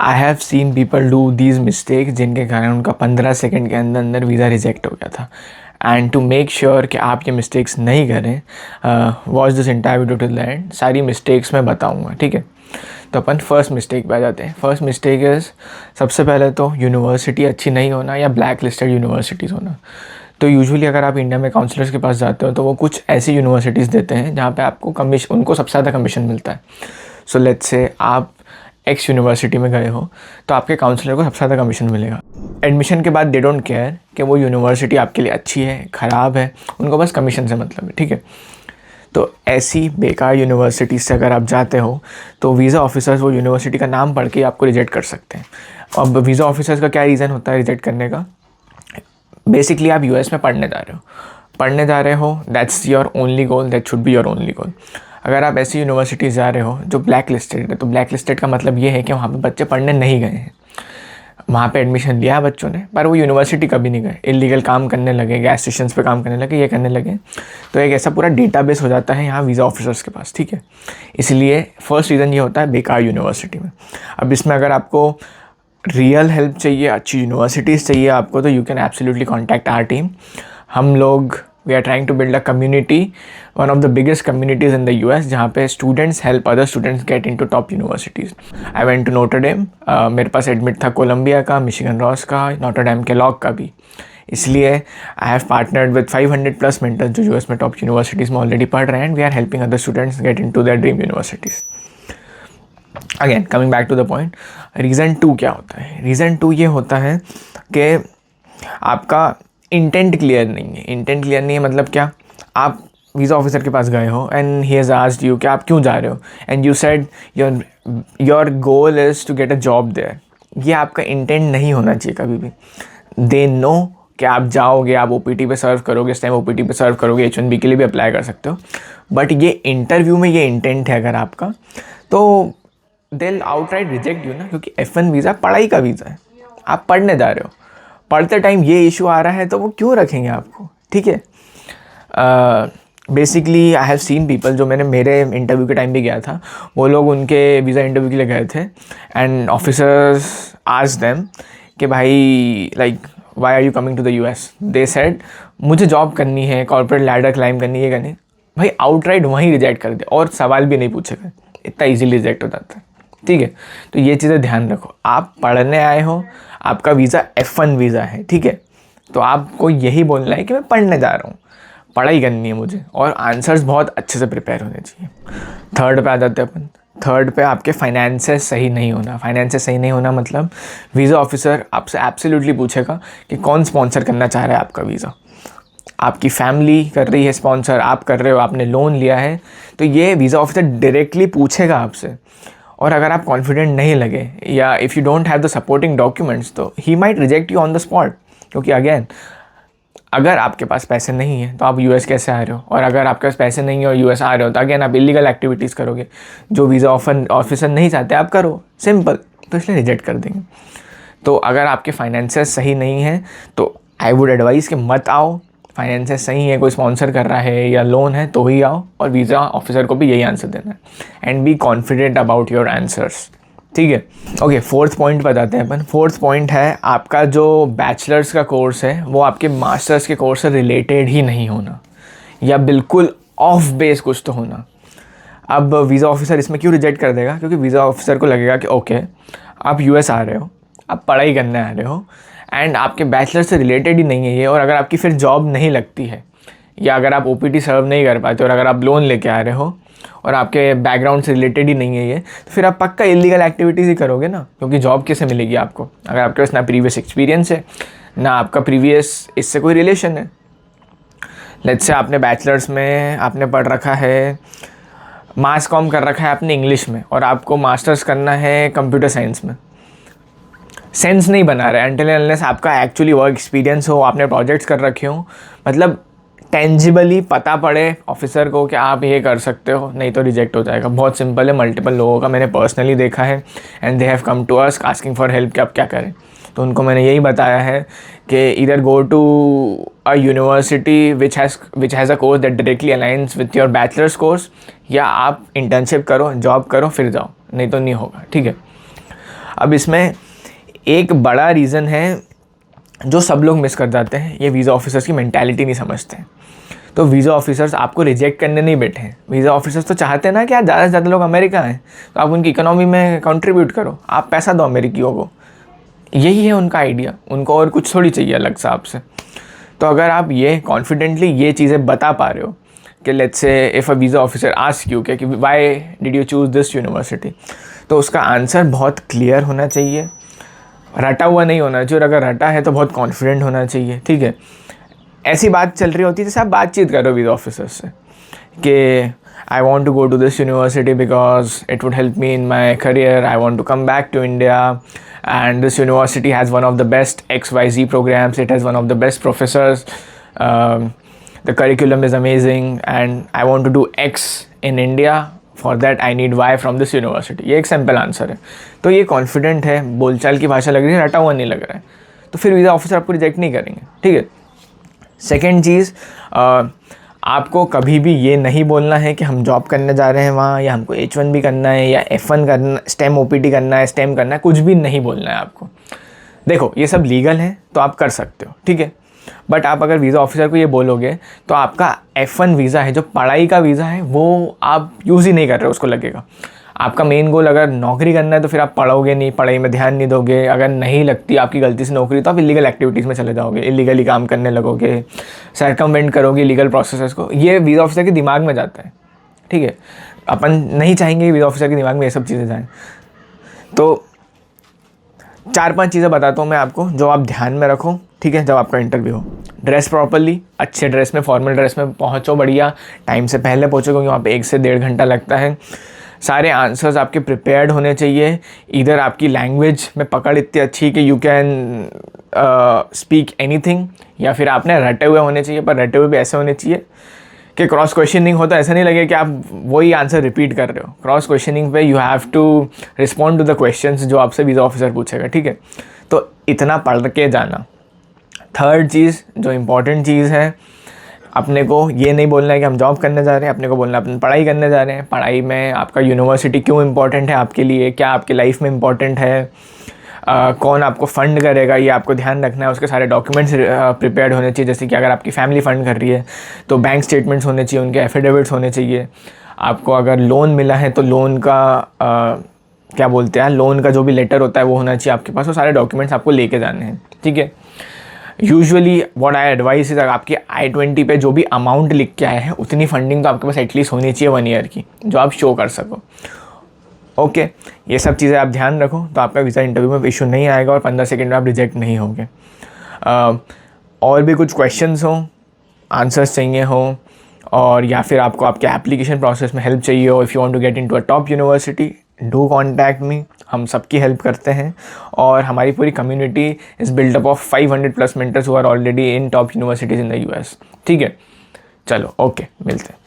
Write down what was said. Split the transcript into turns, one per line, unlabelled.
I have seen people do these mistake जिनके कारण उनका 15 सेकेंड के अंदर अंदर वीज़ा रिजेक्ट हो गया था। एंड टू मेक श्योर कि आप ये मिस्टेक्स नहीं करें, watch this entire video to the end. सारी मिस्टेक्स मैं बताऊँगा, ठीक है। तो अपन फर्स्ट मिस्टेक पे आ जाते हैं। फर्स्ट मिस्टेक इज़, सबसे पहले तो यूनिवर्सिटी अच्छी नहीं होना या ब्लैक लिस्टेड यूनिवर्सिटीज़ होना। तो यूजुअली अगर आप इंडिया में काउंसलर्स के पास जाते हो तो वो कुछ ऐसी यूनिवर्सिटीज़ देते हैं जहाँ पे आपको उनको सबसे ज़्यादा कमीशन मिलता है। सो लेट्स से आप एक्स यूनिवर्सिटी में गए हो तो आपके काउंसलर को सबसे ज़्यादा कमीशन मिलेगा। एडमिशन के बाद दे डोंट केयर कि वो यूनिवर्सिटी आपके लिए अच्छी है ख़राब है, उनको बस कमीशन से मतलब है, ठीक है। तो ऐसी बेकार यूनिवर्सिटी से अगर आप जाते हो तो वीज़ा ऑफिसर्स वो यूनिवर्सिटी का नाम पढ़ के आपको रिजेक्ट कर सकते हैं। अब वीज़ा ऑफिसर्स का क्या रीज़न होता है रिजेक्ट करने का? बेसिकली आप यूएस में पढ़ने जा रहे हो, that's your only goal, that should be your only goal. अगर आप ऐसी यूनिवर्सिटी जा रहे हो जो ब्लैक लिस्टेड है, तो ब्लैक लिस्टेड का मतलब ये है कि वहाँ पे बच्चे पढ़ने नहीं गए हैं, वहाँ पे एडमिशन लिया बच्चों ने पर वो यूनिवर्सिटी कभी नहीं गए, इलीगल काम करने लगे, गैस स्टेशन पे काम करने लगे, ये करने लगे। तो एक ऐसा पूरा डेटाबेस हो जाता है यहाँ वीज़ा ऑफिसर्स के पास, ठीक है। इसलिए फर्स्ट रीज़न ये होता है बेकार यूनिवर्सिटी में। अब इसमें अगर आपको रियल हेल्प चाहिए, अच्छी यूनिवर्सिटीज़ चाहिए आपको, तो you can absolutely contact our team. हम लोग we are trying to build a community, one of the biggest communities in the US, जहाँ पे students help other students get into top universities. I went to Notre Dame, मेरे पास admit था Columbia का, Michigan Ross का, Notre Dame के law का भी। इसलिए I have partnered with 500+ mentors जो यूएस में टॉप यूनिवर्सिटीज़ में ऑलरेडी पढ़ रहे हैं, and we are helping other students get into their dream universities. Again coming back to the point, reason 2 क्या होता है? रीज़न 2 ये होता है कि आपका इंटेंट क्लियर नहीं है। इंटेंट क्लियर नहीं है मतलब क्या? आप वीज़ा ऑफिसर के पास गए हो and he has asked you कि आप क्यों जा रहे हो, and you said your goal is to get a job there. ये आपका इंटेंट नहीं होना चाहिए कभी भी। दे नो कि आप जाओगे, आप ओपीटी पे सर्व करोगे, इस टाइम ओपीटी पे सर्व करोगे, H1B के लिए भी अप्लाई कर सकते हो, बट ये इंटरव्यू में ये इंटेंट है अगर आपका, तो they'll outright reject you ना, क्योंकि F1 वीज़ा पढ़ाई का वीज़ा है, आप पढ़ने जा रहे हो, पढ़ते टाइम ये इशू आ रहा है तो वो क्यों रखेंगे आपको, ठीक है। Basically I have seen people, जो मैंने मेरे इंटरव्यू के टाइम भी गया था, वो लोग उनके वीज़ा इंटरव्यू के लिए गए थे एंड ऑफिसर्स आस्क्ड देम कि भाई like why are you coming to the US? They said मुझे जॉब करनी है, कॉर्पोरेट लैडर क्लाइम करनी है, करनी। भाई आउटराइट वहीं रिजेक्ट कर दे और सवाल भी नहीं पूछे गए, इतना ईजिली रिजेक्ट हो जाता है, ठीक है। तो ये चीज़ें ध्यान रखो, आप पढ़ने आए हो, आपका वीज़ा F1 वीज़ा है, ठीक है। तो आपको यही बोलना है कि मैं पढ़ने जा रहा हूँ, पढ़ाई करनी है मुझे, और आंसर्स बहुत अच्छे से प्रिपेयर होने चाहिए। थर्ड पे आ जाते हैं अपन। थर्ड पे आपके फाइनेंसेस सही नहीं होना। फाइनेंसेस सही नहीं होना मतलब वीज़ा ऑफिसर आपसे एब्सोल्युटली पूछेगा कि कौन स्पॉन्सर करना चाह रहा है आपका वीज़ा। आपकी फैमिली कर रही है स्पॉन्सर, आप कर रहे हो, आपने लोन लिया है, तो ये वीज़ा ऑफिसर डायरेक्टली पूछेगा आपसे। और अगर आप कॉन्फिडेंट नहीं लगे या if you don't have the supporting documents, तो he might reject you on the spot. क्योंकि अगेन अगर आपके पास पैसे नहीं है तो आप यूएस कैसे आ रहे हो, और अगर आपके पास पैसे नहीं है और यूएस आ रहे हो तो अगेन आप इलीगल एक्टिविटीज़ करोगे, जो वीज़ा ऑफिसर नहीं चाहते आप करो, सिंपल। तो इसलिए रिजेक्ट कर देंगे। तो अगर आपके फाइनेंसेस सही नहीं हैं तो आई वुड एडवाइज़ कि मत आओ। फाइनेंसेस सही है, कोई स्पॉन्सर कर रहा है या लोन है तो ही आओ, और वीज़ा ऑफिसर को भी यही आंसर देना है and be confident about your answers, ठीक है। ओके, फोर्थ पॉइंट बताते हैं अपन। फोर्थ पॉइंट है आपका जो बैचलर्स का कोर्स है वो आपके मास्टर्स के कोर्स से रिलेटेड ही नहीं होना, या बिल्कुल ऑफ बेस कुछ तो होना। अब वीज़ा ऑफिसर इसमें क्यों रिजेक्ट कर देगा? क्योंकि वीज़ा ऑफिसर को लगेगा कि ओके आप यूएस आ रहे हो, आप पढ़ाई करने आ रहे हो, एंड आपके बैचलर से रिलेटेड ही नहीं है ये, और अगर आपकी फिर जॉब नहीं लगती है, या अगर आप ओपीटी सर्व नहीं कर पाते, और अगर आप लोन लेके आ रहे हो और आपके बैकग्राउंड से रिलेटेड ही नहीं है ये, तो फिर आप पक्का इलीगल एक्टिविटीज़ ही करोगे ना, क्योंकि जॉब कैसे मिलेगी आपको अगर आपके पास ना प्रीवियस एक्सपीरियंस है, ना आपका प्रीवियस इससे कोई रिलेशन है। लेट्स से आपने बैचलर्स में आपने पढ़ रखा है, मास कॉम कर रखा है आपने इंग्लिश में, और आपको मास्टर्स करना है कंप्यूटर साइंस में, सेंस नहीं बना रहा है अनटिल अनलेस आपका एक्चुअली वर्क एक्सपीरियंस हो, आपने प्रोजेक्ट्स कर रखे हो, मतलब टेंजिबली पता पड़े ऑफिसर को कि आप ये कर सकते हो, नहीं तो रिजेक्ट हो जाएगा। बहुत सिंपल है, मल्टीपल लोगों का मैंने पर्सनली देखा है and they have come to us asking for help कि आप क्या करें। तो उनको मैंने यही बताया है कि इधर go to a university which has a course that directly aligns with your bachelor's course, या आप इंटर्नशिप करो, जॉब करो, फिर जाओ, नहीं तो नहीं होगा, ठीक है। अब इसमें एक बड़ा रीज़न है जो सब लोग मिस कर जाते हैं, ये वीज़ा ऑफिसर्स की मेंटालिटी नहीं समझते हैं। तो वीज़ा ऑफिसर्स आपको रिजेक्ट करने नहीं बैठे हैं। वीज़ा ऑफिसर्स तो चाहते हैं ना कि यार ज़्यादा से ज़्यादा लोग अमेरिका हैं, तो आप उनकी इकोनॉमी में कंट्रीब्यूट करो, आप पैसा दो अमेरिकियों को। यही है उनका आइडिया, उनको और कुछ थोड़ी चाहिए अलग से आपसे। तो अगर आप ये कॉन्फिडेंटली ये चीज़ें बता पा रहे हो कि let's say if a visa officer ask you कि why did you choose this university, तो उसका आंसर बहुत क्लियर होना चाहिए, रटा हुआ नहीं होना चाहिए। और अगर रटा है तो बहुत कॉन्फिडेंट होना चाहिए, ठीक है। ऐसी बात चल रही होती है जैसे आप बातचीत करो वीज़ा ऑफिसर से कि I want to go to this university because it would help me in my career, I want to come back to India and this university has one of the best XYZ programs, it has one of the best professors, the curriculum is amazing and I want to do X in India, for that I need Y from this university। ये एक simple answer है। तो ये confident है, बोलचाल की भाषा लग रही है, रटा हुआ नहीं लग रहा है, तो फिर वीज़ा ऑफिसर आपको रिजेक्ट नहीं करेंगे, ठीक है। सेकेंड चीज़, आपको कभी भी ये नहीं बोलना है कि हम जॉब करने जा रहे हैं वहाँ, या हमको H1B करना है, या F1 करना, स्टेम OPT करना है, स्टेम करना है, कुछ भी नहीं बोलना है आपको। देखो ये सब लीगल है तो आप कर सकते हो, ठीक है। बट आप अगर वीज़ा ऑफिसर को ये बोलोगे तो आपका F1 वीज़ा है, जो पढ़ाई का वीज़ा है, वो आप यूज़ ही नहीं कर रहे, उसको लगेगा। आपका मेन गोल अगर नौकरी करना है तो फिर आप पढ़ोगे नहीं, पढ़ाई में ध्यान नहीं दोगे। अगर नहीं लगती आपकी गलती से नौकरी तो आप इलीगल एक्टिविटीज़ में चले जाओगे, इलीगली काम करने लगोगे, सरकमवेंट करोगे लीगल प्रोसेसेस को। ये वीज़ा ऑफिसर के दिमाग में जाता है, ठीक है। अपन नहीं चाहेंगे वीज़ा ऑफिसर के दिमाग में ये सब चीज़ें जाएँ। तो 4-5 चीज़ें बताता हूँ मैं आपको जो आप ध्यान में रखो, ठीक है, जब आपका इंटरव्यू हो। ड्रेस प्रॉपर्ली, अच्छे ड्रेस में, फॉर्मल ड्रेस में पहुँचो, बढ़िया टाइम से पहले पहुँचो, क्योंकि वहाँ पे 1 से 1.5 घंटा लगता है। सारे आंसर्स आपके प्रिपेयर्ड होने चाहिए। इधर आपकी लैंग्वेज में पकड़ इतनी अच्छी कि यू कैन स्पीक एनीथिंग, या फिर आपने रटे हुए होने चाहिए, पर रटे हुए भी ऐसे होने चाहिए कि क्रॉस क्वेश्चनिंग हो तो ऐसा नहीं लगे कि आप वही आंसर रिपीट कर रहे हो। क्रॉस क्वेश्चनिंग पे you have to respond to the questions जो आपसे वीज़ा ऑफिसर पूछेगा, ठीक है। तो इतना पढ़ के जाना। थर्ड चीज़ जो इम्पॉर्टेंट चीज़ है, अपने को ये नहीं बोलना है कि हम जॉब करने जा रहे हैं, अपने को बोलना है अपनी पढ़ाई करने जा रहे हैं। पढ़ाई में आपका यूनिवर्सिटी क्यों इम्पॉर्टेंट है आपके लिए, क्या आपकी लाइफ में इम्पॉर्टेंट है, कौन आपको फ़ंड करेगा, ये आपको ध्यान रखना है। उसके सारे डॉक्यूमेंट्स प्रिपेयर्ड होने चाहिए, जैसे कि अगर आपकी फैमिली फ़ंड कर रही है तो बैंक स्टेटमेंट्स होने चाहिए, उनके एफिडेविट्स होने चाहिए। आपको अगर लोन मिला है तो लोन का क्या बोलते हैं, लोन का जो भी लेटर होता है वो होना चाहिए आपके पास। वो सारे डॉक्यूमेंट्स आपको लेके जाने हैं, ठीक है। Usually what I advice is, आपकी I-20 पे जो भी अमाउंट लिख के आए हैं उतनी फंडिंग तो आपके पास एटलीस्ट होनी चाहिए 1 ईयर की, जो आप शो कर सको। ओके, ये सब चीज़ें आप ध्यान रखो तो आपका वीज़ा इंटरव्यू में इशू नहीं आएगा और 15 सेकंड में आप रिजेक्ट नहीं होंगे। और भी कुछ क्वेश्चंस हो, आंसर्स चाहिए हो, और या फिर आपको आपके एप्लीकेशन प्रोसेस में हेल्प चाहिए हो, if you want to get into a top university, do contact me. हम सबकी हेल्प करते हैं और हमारी पूरी community is build up of 500+ mentors who are already in top universities in the US, ठीक है। चलो ओके, मिलते हैं।